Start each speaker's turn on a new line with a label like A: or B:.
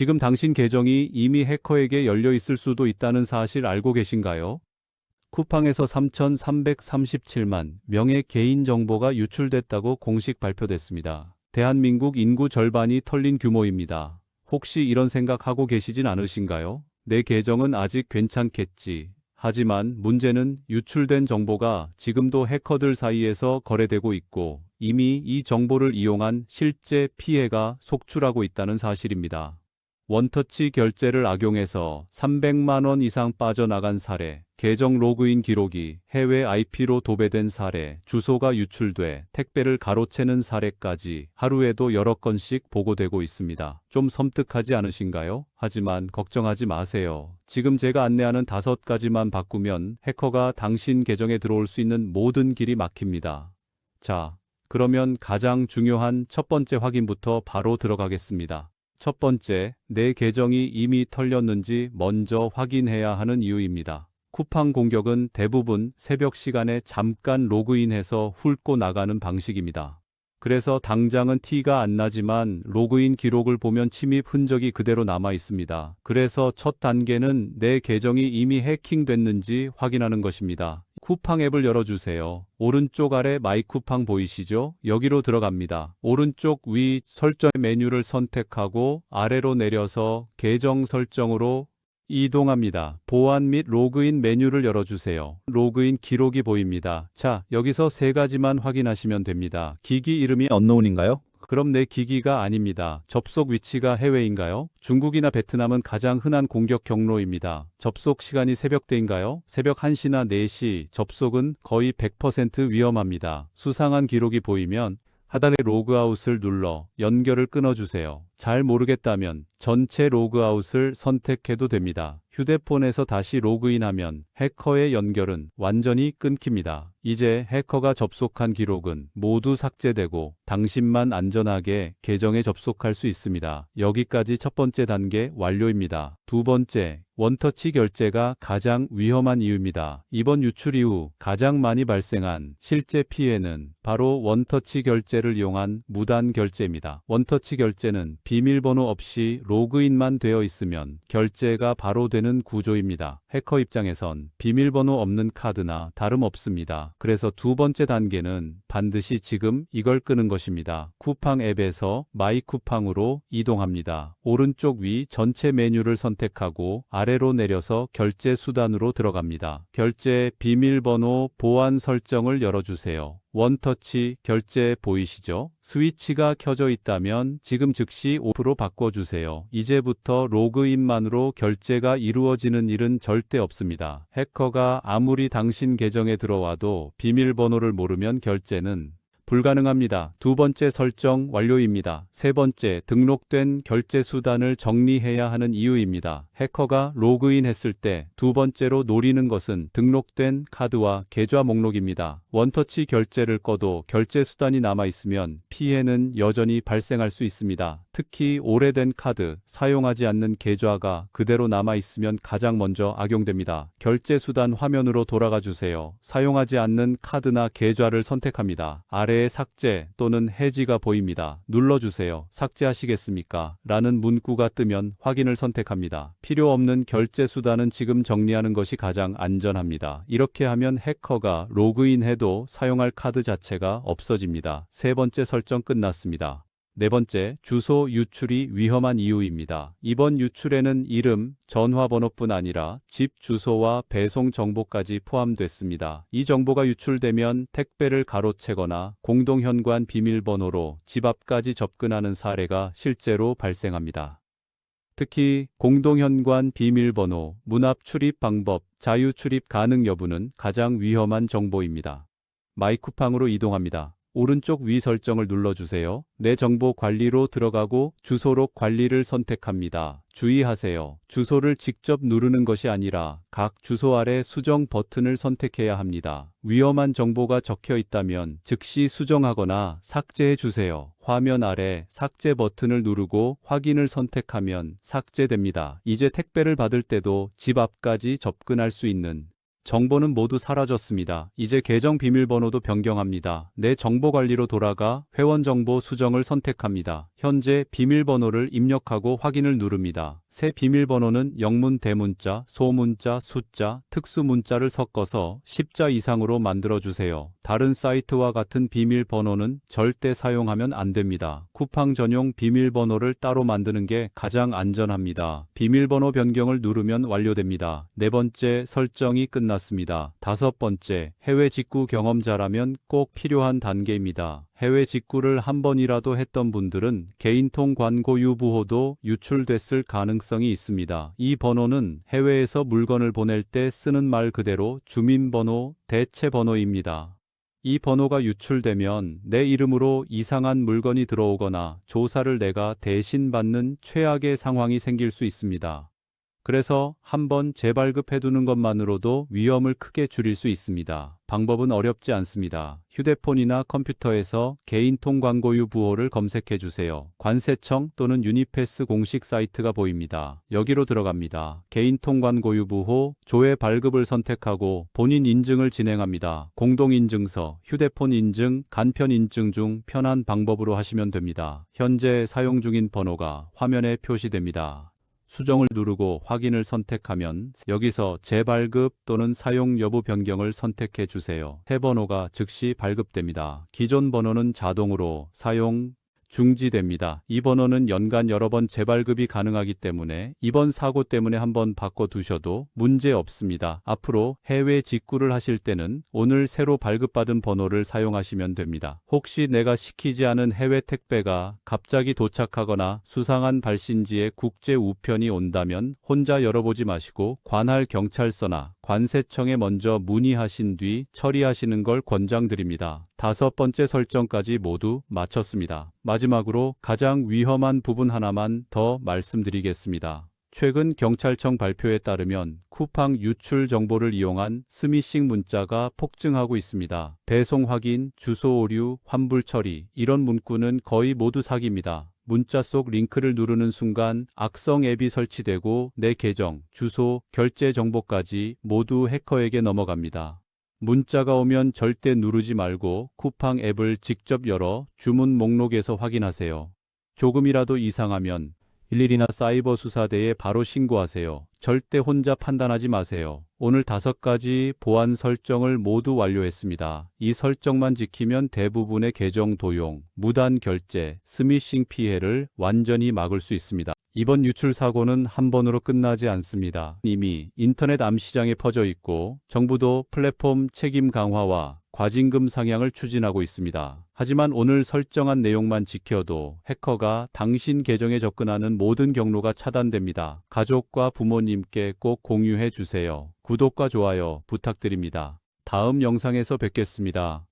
A: 지금 당신 계정이 이미 해커에게 열려 있을 수도 있다는 사실 알고 계신가요? 쿠팡에서 3,337만 명의 개인정보가 유출됐다고 공식 발표됐습니다. 대한민국 인구 절반이 털린 규모입니다. 혹시 이런 생각하고 계시진 않으신가요? 내 계정은 아직 괜찮겠지. 하지만 문제는 유출된 정보가 지금도 해커들 사이에서 거래되고 있고 이미 이 정보를 이용한 실제 피해가 속출하고 있다는 사실입니다. 원터치 결제를 악용해서 300만 원 이상 빠져나간 사례, 계정 로그인 기록이 해외 IP로 도배된 사례, 주소가 유출돼 택배를 가로채는 사례까지 하루에도 여러 건씩 보고되고 있습니다. 좀 섬뜩하지 않으신가요? 하지만 걱정하지 마세요. 지금 제가 안내하는 5가지만 바꾸면 해커가 당신 계정에 들어올 수 있는 모든 길이 막힙니다. 자, 그러면 가장 중요한 첫 번째 확인부터 바로 들어가겠습니다. 첫 번째, 내 계정이 이미 털렸는지 먼저 확인해야 하는 이유입니다. 쿠팡 공격은 대부분 새벽 시간에 잠깐 로그인해서 훑고 나가는 방식입니다. 그래서 당장은 티가 안 나지만 로그인 기록을 보면 침입 흔적이 그대로 남아 있습니다. 그래서 첫 단계는 내 계정이 이미 해킹됐는지 확인하는 것입니다. 쿠팡 앱을 열어주세요. 오른쪽 아래 마이 쿠팡 보이시죠? 여기로 들어갑니다. 오른쪽 위 설정 메뉴를 선택하고 아래로 내려서 계정 설정으로 이동합니다. 보안 및 로그인 메뉴를 열어주세요. 로그인 기록이 보입니다. 자, 여기서 3가지만 확인하시면 됩니다. 기기 이름이 언노운인가요? 그럼 내 기기가 아닙니다. 접속 위치가 해외인가요? 중국이나 베트남은 가장 흔한 공격 경로입니다. 접속 시간이 새벽대인가요? 새벽 1시나 4시, 접속은 거의 100% 위험합니다. 수상한 기록이 보이면 하단의 로그아웃을 눌러 연결을 끊어주세요. 잘 모르겠다면 전체 로그아웃을 선택해도 됩니다. 휴대폰에서 다시 로그인하면 해커의 연결은 완전히 끊깁니다. 이제 해커가 접속한 기록은 모두 삭제되고 당신만 안전하게 계정에 접속할 수 있습니다. 여기까지 첫 번째 단계 완료입니다. 두 번째, 원터치 결제가 가장 위험한 이유입니다. 이번 유출 이후 가장 많이 발생한 실제 피해는 바로 원터치 결제를 이용한 무단 결제입니다. 원터치 결제는 비밀번호 없이 로그인만 되어 있으면 결제가 바로 되는 구조입니다. 해커 입장에선 비밀번호 없는 카드나 다름없습니다. 그래서 두 번째 단계는 반드시 지금 이걸 끄는 것입니다. 쿠팡 앱에서 마이 쿠팡으로 이동합니다. 오른쪽 위 전체 메뉴를 선택하고 아래로 내려서 결제 수단으로 들어갑니다. 결제 비밀번호 보안 설정을 열어주세요. 원터치 결제 보이시죠? 스위치가 켜져 있다면 지금 즉시 오프로 바꿔주세요. 이제부터 로그인만으로 결제가 이루어지는 일은 절대 없습니다. 해커가 아무리 당신 계정에 들어와도 비밀번호를 모르면 결제는 불가능합니다. 두 번째 설정 완료입니다. 세 번째, 등록된 결제 수단을 정리해야 하는 이유입니다. 해커가 로그인했을 때 두 번째로 노리는 것은 등록된 카드와 계좌 목록입니다. 원터치 결제를 꺼도 결제 수단이 남아 있으면 피해는 여전히 발생할 수 있습니다. 특히 오래된 카드, 사용하지 않는 계좌가 그대로 남아 있으면 가장 먼저 악용됩니다. 결제 수단 화면으로 돌아가 주세요. 사용하지 않는 카드나 계좌를 선택합니다. 아래에 삭제 또는 해지가 보입니다. 눌러주세요. 삭제하시겠습니까? 라는 문구가 뜨면 확인을 선택합니다. 필요 없는 결제 수단은 지금 정리하는 것이 가장 안전합니다. 이렇게 하면 해커가 로그인해도 사용할 카드 자체가 없어집니다. 세 번째 설정 끝났습니다. 네 번째, 주소 유출이 위험한 이유입니다. 이번 유출에는 이름, 전화번호뿐 아니라 집 주소와 배송 정보까지 포함됐습니다. 이 정보가 유출되면 택배를 가로채거나 공동현관 비밀번호로 집 앞까지 접근하는 사례가 실제로 발생합니다. 특히 공동현관 비밀번호, 문 앞 출입 방법, 자유 출입 가능 여부는 가장 위험한 정보입니다. 마이쿠팡으로 이동합니다. 오른쪽 위 설정을 눌러주세요. 내 정보 관리로 들어가고 주소록 관리를 선택합니다. 주의하세요. 주소를 직접 누르는 것이 아니라 각 주소 아래 수정 버튼을 선택해야 합니다. 위험한 정보가 적혀 있다면 즉시 수정하거나 삭제해 주세요. 화면 아래 삭제 버튼을 누르고 확인을 선택하면 삭제됩니다. 이제 택배를 받을 때도 집 앞까지 접근할 수 있는 정보는 모두 사라졌습니다. 이제 계정 비밀번호도 변경합니다. 내 정보 관리로 돌아가 회원 정보 수정을 선택합니다. 현재 비밀번호를 입력하고 확인을 누릅니다. 새 비밀번호는 영문, 대문자, 소문자, 숫자, 특수문자를 섞어서 10자 이상으로 만들어주세요. 다른 사이트와 같은 비밀번호는 절대 사용하면 안 됩니다. 쿠팡 전용 비밀번호를 따로 만드는 게 가장 안전합니다. 비밀번호 변경을 누르면 완료됩니다. 네 번째, 설정이 끝났습니다. 다섯 번째, 해외 직구 경험자라면 꼭 필요한 단계입니다. 해외 직구를 한 번이라도 했던 분들은 개인통 관고 유부호도 유출됐을 가능성이 있습니다. 이 번호는 해외에서 물건을 보낼 때 쓰는 말 그대로 주민번호, 대체번호입니다. 이 번호가 유출되면 내 이름으로 이상한 물건이 들어오거나 조사를 내가 대신 받는 최악의 상황이 생길 수 있습니다. 그래서 한번 재발급해두는 것만으로도 위험을 크게 줄일 수 있습니다. 방법은 어렵지 않습니다. 휴대폰이나 컴퓨터에서 개인통 광고 유부호를 검색해주세요. 관세청 또는 유니패스 공식 사이트가 보입니다. 여기로 들어갑니다. 개인통 광고 유부호, 조회 발급을 선택하고 본인 인증을 진행합니다. 공동인증서, 휴대폰 인증, 간편 인증 중 편한 방법으로 하시면 됩니다. 현재 사용 중인 번호가 화면에 표시됩니다. 수정을 누르고 확인을 선택하면 여기서 재발급 또는 사용 여부 변경을 선택해 주세요. 새 번호가 즉시 발급됩니다. 기존 번호는 자동으로 사용 중지됩니다. 이 번호는 연간 여러 번 재발급이 가능하기 때문에 이번 사고 때문에 한번 바꿔두셔도 문제 없습니다. 앞으로 해외 직구를 하실 때는 오늘 새로 발급받은 번호를 사용하시면 됩니다. 혹시 내가 시키지 않은 해외 택배가 갑자기 도착하거나 수상한 발신지에 국제 우편이 온다면 혼자 열어보지 마시고 관할 경찰서나 관세청에 먼저 문의하신 뒤 처리하시는 걸 권장드립니다. 다섯 번째 설정까지 모두 마쳤습니다. 마지막으로 가장 위험한 부분 하나만 더 말씀드리겠습니다. 최근 경찰청 발표에 따르면 쿠팡 유출 정보를 이용한 스미싱 문자가 폭증하고 있습니다. 배송 확인, 주소 오류, 환불 처리, 이런 문구는 거의 모두 사기입니다. 문자 속 링크를 누르는 순간 악성 앱이 설치되고 내 계정, 주소, 결제 정보까지 모두 해커에게 넘어갑니다. 문자가 오면 절대 누르지 말고 쿠팡 앱을 직접 열어 주문 목록에서 확인하세요. 조금이라도 이상하면 112나 사이버 수사대에 바로 신고하세요. 절대 혼자 판단하지 마세요. 오늘 5가지 보안 설정을 모두 완료했습니다. 이 설정만 지키면 대부분의 계정 도용, 무단 결제, 스미싱 피해를 완전히 막을 수 있습니다. 이번 유출 사고는 한 번으로 끝나지 않습니다. 이미 인터넷 암시장에 퍼져 있고 정부도 플랫폼 책임 강화와 과징금 상향을 추진하고 있습니다. 하지만 오늘 설정한 내용만 지켜도 해커가 당신 계정에 접근하는 모든 경로가 차단됩니다. 가족과 부모님께 꼭 공유해 주세요. 구독과 좋아요 부탁드립니다. 다음 영상에서 뵙겠습니다.